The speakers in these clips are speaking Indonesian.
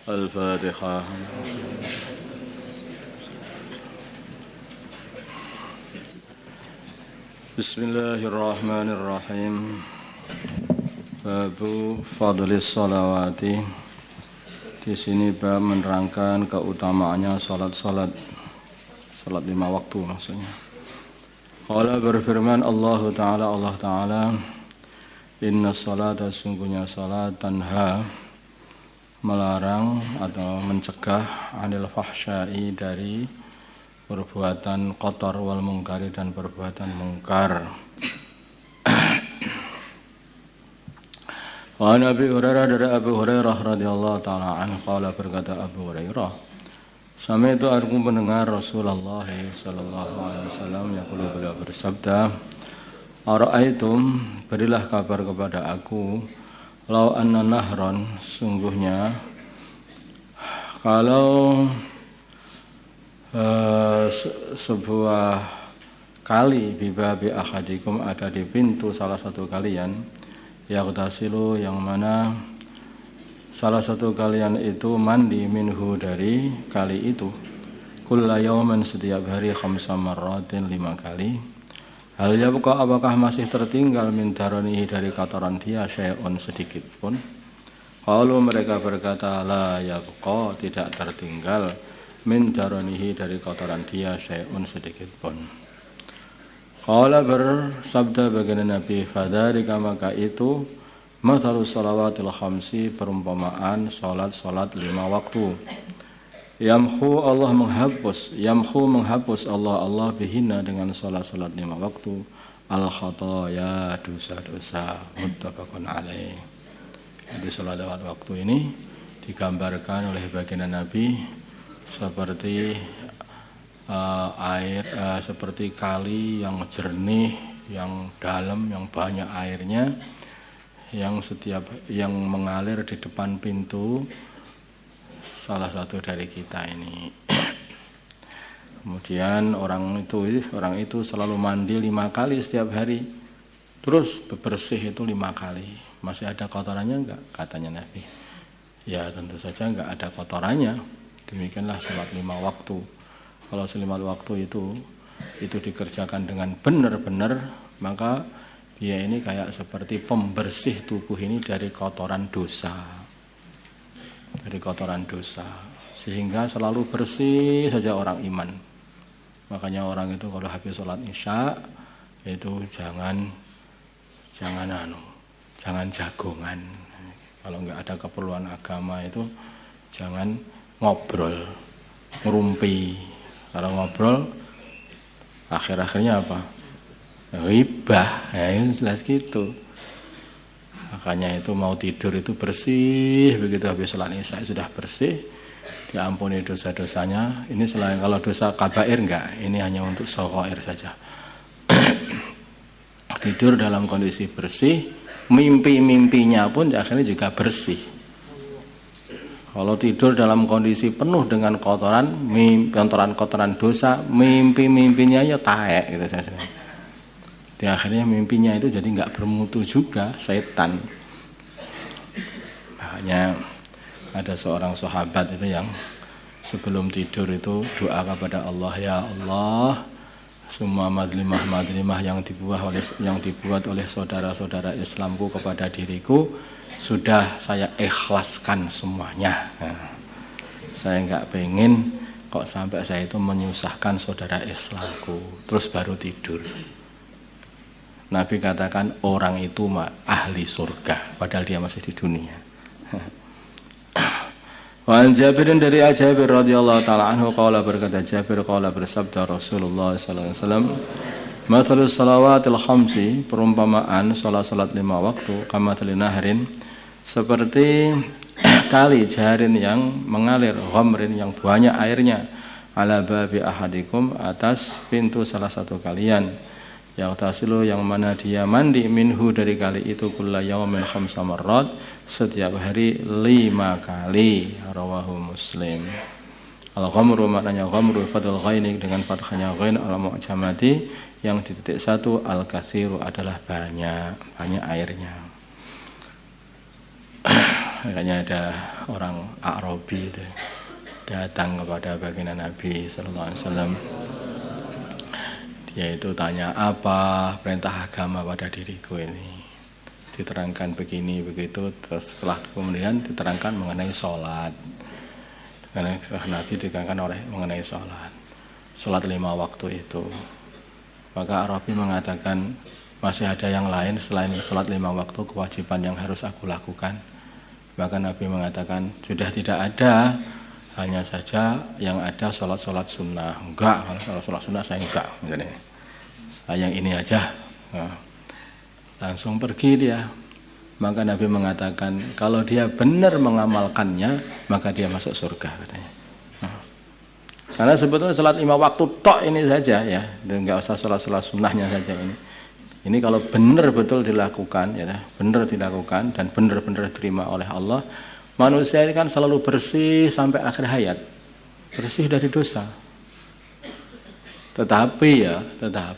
الفاتحة. Bismillahirrahmanirrahim. Babu fadlis sholawati. Di sini bab menerangkan keutamaannya salat 5 waktu maksudnya. Qala berfirman Allah Ta'ala, inna sholata sungguhnya salat tanha melarang atau mencegah anil fahsya'i dari perbuatan kotor wal mungkari dan perbuatan mungkar. Wa Nabi Hurairah dari Abu Hurairah radhiyallahu taala anhu qala berkata Abu Hurairah, sami itu aku mendengar Rasulullah sallallahu alaihi wasallam yaqulu beliau bersabda, ara'aitum berilah kabar kepada aku, lau anna nahron sungguhnya kalau sebuah kali bibabi ahadikum ada di pintu salah satu kalian, yaghtasilu yang mana salah satu kalian itu mandi minhu dari kali itu, kulla yawman setiap hari 5 marratin 5 kali. Hal yabqa apakah masih tertinggal min daranihi dari kotoran dia syai'un sedikit pun? Qalu mereka berkata la yabqa tidak tertinggal min daranihi dari kotoran dia syai'un sedikit pun. Qala bersabda baginda Nabi, fadzalika maka itu mathalus shalawatil khamsi perumpamaan salat 5 waktu. Yamhu menghapus Allah bihina dengan salat 5 waktu al khataya dosa-dosa, muttafaqun alaih. Di salat 5 waktu ini digambarkan oleh baginda Nabi seperti air seperti kali yang jernih, yang dalam, yang banyak airnya, yang mengalir di depan pintu salah satu dari kita ini. Kemudian orang itu selalu mandi 5 kali setiap hari, terus bersih itu 5 kali. Masih ada kotorannya enggak? Katanya Nabi. Ya tentu saja enggak ada kotorannya. Demikianlah salat 5 waktu. Kalau 5 waktu itu dikerjakan dengan benar-benar, maka dia ini kayak seperti pembersih tubuh ini dari kotoran dosa. Sehingga selalu bersih saja orang iman. Makanya orang itu kalau habis sholat isya itu jangan jagongan. Kalau nggak ada keperluan agama itu jangan ngobrol, ngerumpi. Kalau ngobrol akhir-akhirnya apa? Ghibah, ya jelas gitu. Makanya itu mau tidur itu bersih, begitu habis sholat isya sudah bersih, diampuni dosa-dosanya. Ini selain kalau dosa kabair enggak, ini hanya untuk shaghair saja. Tidur dalam kondisi bersih, mimpi-mimpinya pun akhirnya juga bersih. Kalau tidur dalam kondisi penuh dengan kotoran dosa, mimpi-mimpinya ya taek gitu saja. Di akhirnya mimpinya itu jadi enggak bermutu juga, setan. Makanya ada seorang sahabat itu yang sebelum tidur itu doa kepada Allah, ya Allah, semua madlimah yang dibuat oleh saudara-saudara Islamku kepada diriku sudah saya ikhlaskan semuanya. Nah, saya enggak pengen kok sampai saya itu menyusahkan saudara Islamku, terus baru tidur. Nabi katakan orang itu ahli surga padahal dia masih di dunia. Wa an Jabirin dari Jabir radhiyallahu taala anhu qala berkata Jabir qala bersabda Rasulullah sallallahu alaihi wasallam, mathalus salawatil khamsi perumpamaan salat 5 waktu kamathalin nahrin seperti kali jarin yang mengalir, ghamrin yang banyak airnya, ala babi ahadikum atas pintu salah satu kalian, yaghtasilu yang mana dia mandi minhu dari kali itu kulla yawmin 5 marrat setiap hari 5 kali. Rawahu Muslim. Al-ghamru maknanya ghamru fathul ghaini dengan fathahnya ghain al-mu'jamati yang di titik 1 al-katsiru adalah banyak airnya. Makanya ada orang Arabi itu datang kepada baginda Nabi sallallahu alaihi wasallam. Dia itu tanya, apa perintah agama pada diriku ini? Diterangkan begini begitu, terus setelah kemudian diterangkan mengenai sholat. Karena Nabi diterangkan mengenai sholat 5 waktu itu. Maka Arabi mengatakan, masih ada yang lain selain sholat 5 waktu kewajiban yang harus aku lakukan. Maka Nabi mengatakan, sudah tidak ada, hanya saja yang ada sholat sunnah. Enggak, kalau sholat sunnah saya enggak. Saya yang ini aja. Nah, langsung pergi dia. Maka Nabi mengatakan, kalau dia benar mengamalkannya, maka dia masuk surga katanya. Nah, karena sebetulnya sholat 5 waktu tok ini saja ya, enggak usah sholat sunnahnya saja ini. Ini kalau benar betul dilakukan, ya, benar dilakukan dan benar-benar diterima oleh Allah. Manusia ini kan selalu bersih sampai akhir hayat, bersih dari dosa. Tetapi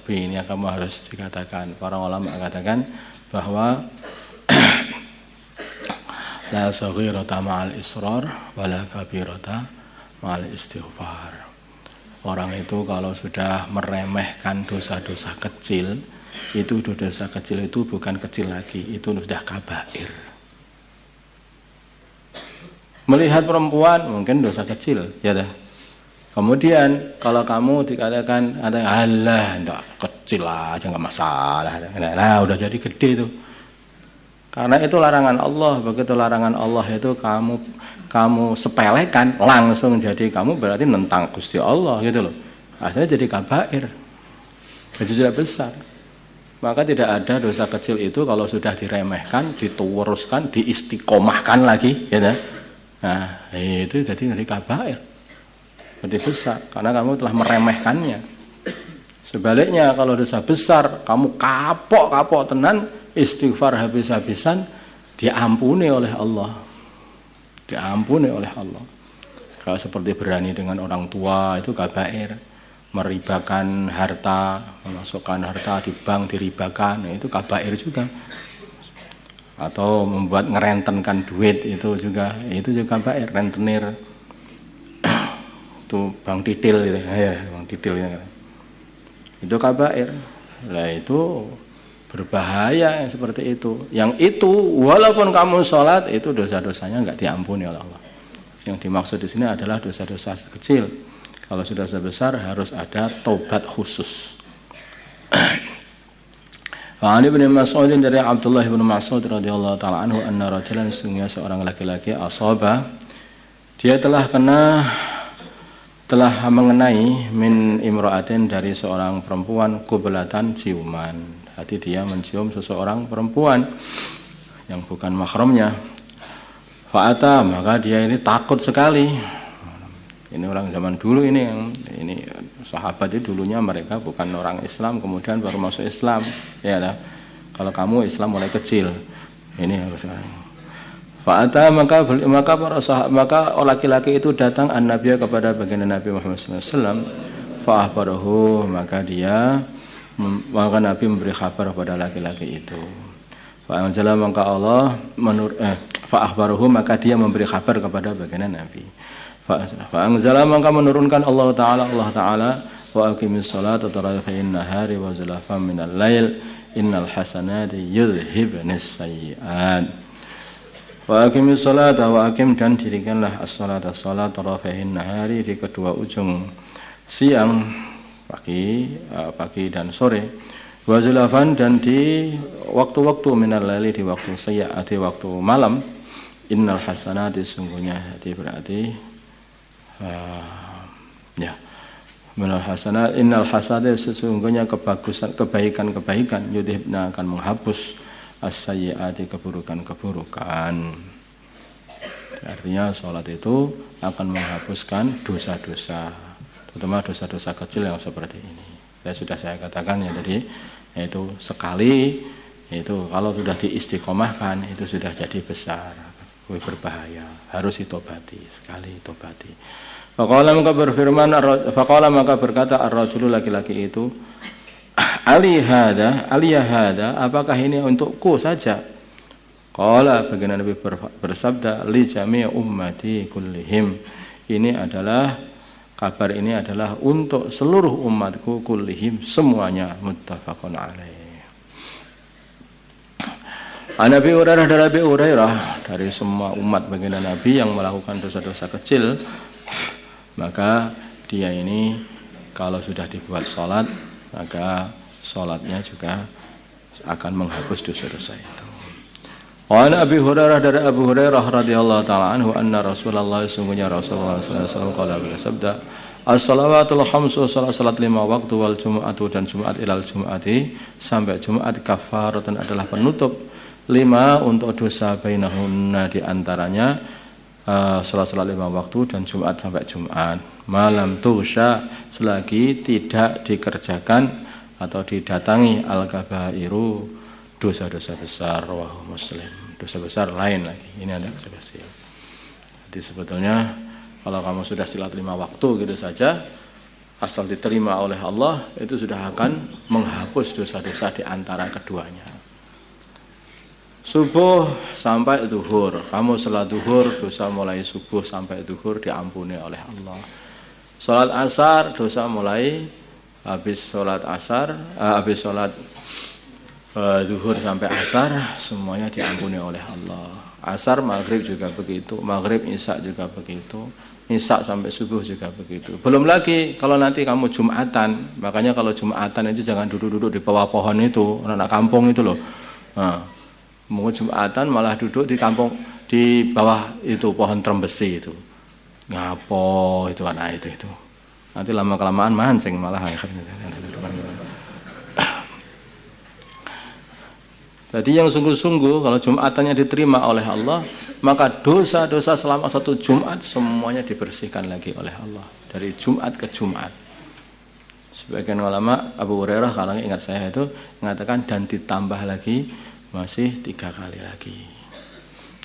ini yang kamu harus dikatakan, para ulama katakan bahwa la saghirata ma'al israr wala kabirata ma'al istighfar. Orang itu kalau sudah meremehkan dosa-dosa kecil, itu dosa kecil itu bukan kecil lagi, itu sudah kabair. Melihat perempuan mungkin dosa kecil, ya dah. Kemudian kalau kamu dikatakan ada Allah, enggak kecil aja enggak masalah. Nah, udah jadi gede itu. Karena itu larangan Allah, begitu larangan Allah itu kamu sepelekan, langsung jadi kamu berarti nentang Gusti Allah gitu loh. Akhirnya jadi kabair. Jadi sudah besar. Maka tidak ada dosa kecil itu kalau sudah diremehkan, diteruskan, diistiqomahkan lagi, ya dah. Nah, itu jadi dari kabair. Berarti besar karena kamu telah meremehkannya. Sebaliknya kalau dosa besar kamu kapok tenan, istighfar habis-habisan, diampuni oleh Allah. Diampuni oleh Allah. Kalau seperti berani dengan orang tua itu kabair. Meribakan harta, memasukkan harta di bank diribakan, itu kabair juga. Atau membuat ngerentenkan duit itu juga kabair, rentenir. Itu bank titil gitu ya, bank titil ya. Itu kabair. Lah itu berbahaya yang seperti itu. Yang itu walaupun kamu sholat itu dosa-dosanya enggak diampuni oleh Allah. Yang dimaksud di sini adalah dosa-dosa kecil. Kalau sudah besar harus ada taubat khusus. Wa'an ibn Mas'ud dari Abdullah ibn Mas'ud radhiyallahu taala anhu anna rajulan sungguh seorang laki-laki asaba dia telah mengenai min imra'atin dari seorang perempuan qiblatan ciuman. Hati dia mencium seseorang perempuan yang bukan mahramnya. Fa'ata maka dia ini takut sekali. Ini orang zaman dulu ini sahabat itu dulunya mereka bukan orang Islam kemudian baru masuk Islam ya lah. Kalau kamu Islam mulai kecil ini harus Fa'ata maka laki-laki itu datang an-nabiy kepada baginda Nabi Muhammad SAW. Fa'ahbarahu maka Nabi memberi kabar kepada laki-laki itu. Fa'anzala maka Allah fa'ahbarahu maka dia memberi kabar kepada baginda Nabi. Fa'anzala maka menurunkan Allah Ta'ala wa aqimis salata tarafin nahari wa zulafan minal lail innal hasanati yudhibnas sayyi'at. Wa aqimis salata wa aqim dan dirikanlah as-salata salat tarafin nahari di kedua ujung siang pagi dan sore wa zulafan dan di waktu-waktu minal laili di waktu sayyi'at di waktu malam innal hasanati sungguhnya berarti minal hasanat innal hasanat sesungguhnya kebaikan yudhibna akan menghapus as-sayyi'ati keburukan. Artinya sholat itu akan menghapuskan dosa-dosa, terutama dosa-dosa kecil yang seperti ini. Sudah saya katakan ya tadi, yaitu sekali itu kalau sudah diistiqomahkan itu sudah jadi besar, berbahaya, harus ditobati, sekali tobati. Faqala maka berkata ar-rajulu laki-laki itu, aliyah hada, apakah ini untukku saja? Qala baginda Nabi bersabda li jami' ummati kullihim. Ini adalah kabar ini adalah untuk seluruh umatku kullihim semuanya, muttafaqun alaih. Nabi Hurairah dari Abi Hurairah, dari semua umat baginda Nabi yang melakukan dosa-dosa kecil, maka dia ini kalau sudah dibuat sholat, maka sholatnya juga akan menghapus dosa-dosa itu. Wa an Abi Hurairah dari Abu Hurairah radhiyallahu taala anhu anna Rasulullah sungguhnya Rasulullah sallallahu alaihi wasallam qala bersabda, as-salawatul khamsu salat lima waktu wal jumu'atu dan Jumat ilal jumu'ati sampai Jumat kafaratan adalah penutup lima untuk dosa bainahunna di antaranya salat lima waktu dan Jumat sampai Jumat malam tuhsya selagi tidak dikerjakan atau didatangi al-kabairu dosa-dosa besar. Rawahu Muslim. Dosa besar lain lagi, ini ada dosa kecil. Jadi sebetulnya kalau kamu sudah silat 5 waktu gitu saja, asal diterima oleh Allah, itu sudah akan menghapus dosa-dosa di antara keduanya. Subuh sampai zuhur, kamu salat zuhur, dosa mulai subuh sampai zuhur diampuni oleh Allah. Salat asar, dosa mulai habis salat asar, habis salat zuhur sampai asar, semuanya diampuni oleh Allah. Asar, maghrib juga begitu, maghrib, isya juga begitu, isya sampai subuh juga begitu. Belum lagi kalau nanti kamu Jumatan, makanya kalau Jumatan itu jangan duduk-duduk di bawah pohon itu, anak kampung itu loh. Nah, mau Jumatan malah duduk di kampung di bawah itu pohon trembesi itu. Ngapo itu anak itu. Nanti lama-kelamaan mancing malah akhirnya. Jadi yang sungguh-sungguh kalau Jumatannya diterima oleh Allah, maka dosa-dosa selama satu Jumat semuanya dibersihkan lagi oleh Allah dari Jumat ke Jumat. Sebagian ulama, Abu Hurairah kalau ingat saya itu mengatakan dan ditambah lagi masih 3 kali lagi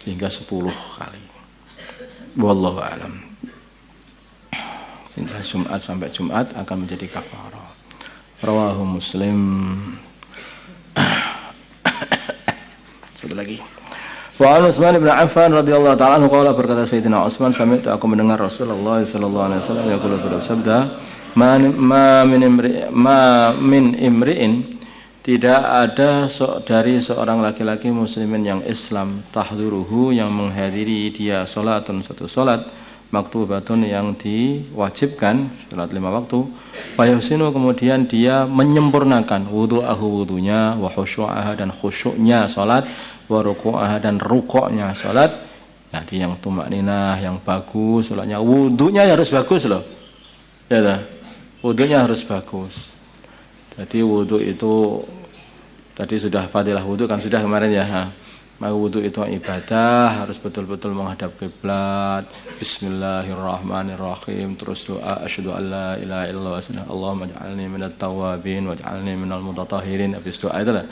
sehingga 10 kali. Wallahu a'lam. Sehingga Jumat sampai Jumat akan menjadi kafarah. Rawahu Muslim. Satu lagi. Wa an Utsman bin Affan radhiyallahu ta'ala anhu qala berkata Sayyidina Utsman sami'tu aku mendengar Rasulullah sallallahu alaihi wasallam yaqulu bersabda ma min imri'in tidak ada dari seorang laki-laki muslimin yang Islam tahduruhu yang menghadiri dia salatun satu salat maktubatun yang diwajibkan salat 5 waktu fayusinu kemudian dia menyempurnakan wudu'ahu wa khusyu'aha dan khusyuknya salat wa ruku'aha dan rukuknya salat. Jadi yang tumakninah yang bagus salatnya, wudunya harus bagus loh. Ya dah. Wudunya harus bagus. Jadi wudu itu tadi sudah fadilah wudu kan sudah kemarin ya. Maka wudu itu ibadah, harus betul-betul menghadap kiblat. Bismillahirrahmanirrahim. Terus doa asyhadu an la ilaha illallah wa Allahumma ij'alni minat tawwabin waj'alni minal mutatahhirin. Habis doa itu lah.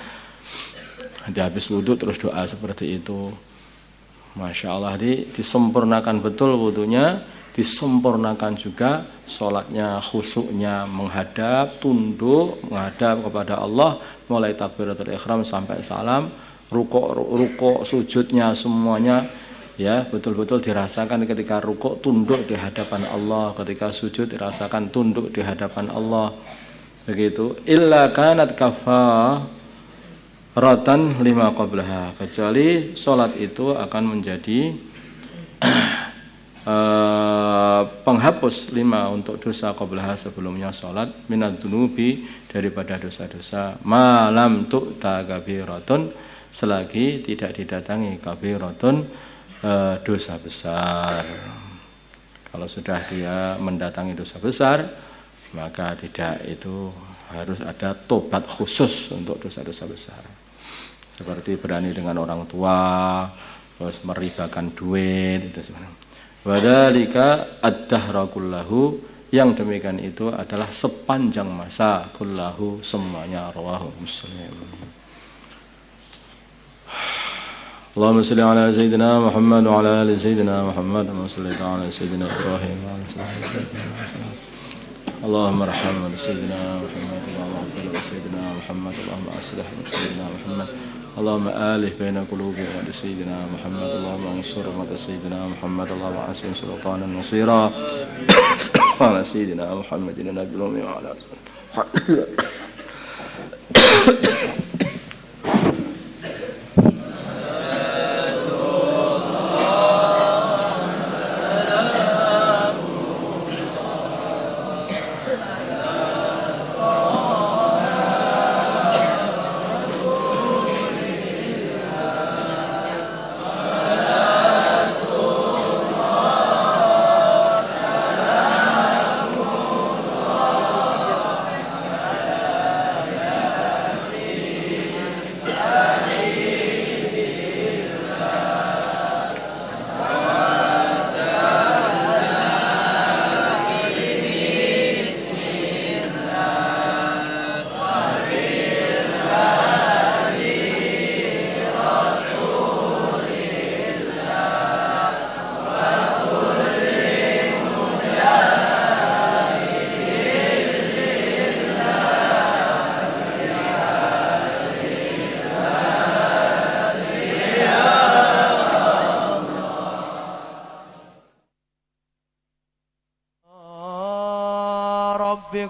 Habis wudu terus doa seperti itu. Masya Allah, disempurnakan betul wudunya, disempurnakan juga sholatnya, khusyuknya, menghadap, tunduk, menghadap kepada Allah, mulai takbiratul ihram sampai salam. Rukuk sujudnya semuanya ya betul-betul dirasakan ketika rukuk tunduk di hadapan Allah, ketika sujud dirasakan tunduk di hadapan Allah begitu. Illa kanat kafaratan lima qablaha, kecuali salat itu akan menjadi penghapus 5 untuk dosa qablaha sebelumnya salat minad dunubi daripada dosa-dosa malam tu'ta kabiratun selagi tidak didatangi kabiratun dosa besar. Kalau sudah dia mendatangi dosa besar, maka tidak itu harus ada tobat khusus untuk dosa-dosa besar. Seperti berani dengan orang tua, terus meribakan duit itu sebenarnya. Wadhalika ad-dahra kullahu, yang demikian itu adalah sepanjang masa kullahu semuanya. Rawahu Muslim. Allahumma salli ala Sayyidina Muhammad wa ala ali Sayyidina Muhammad wa salli ala Sayyidina Ibrahim wa ala Sayyidina Allahumma arhamna Sayyidina Muhammad wa ala Sayyidina Muhammad Allahumma aslih Sayyidina Muhammad اللهم آلف بين قلوبهم وعلى سيدنا محمد اللهم انصر أمة سيدنا محمد اللهم عاصم سلطانا نصيرا وعلى سيدنا محمد النبي الأمي وعلى آله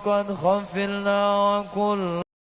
قد خفلنا وكل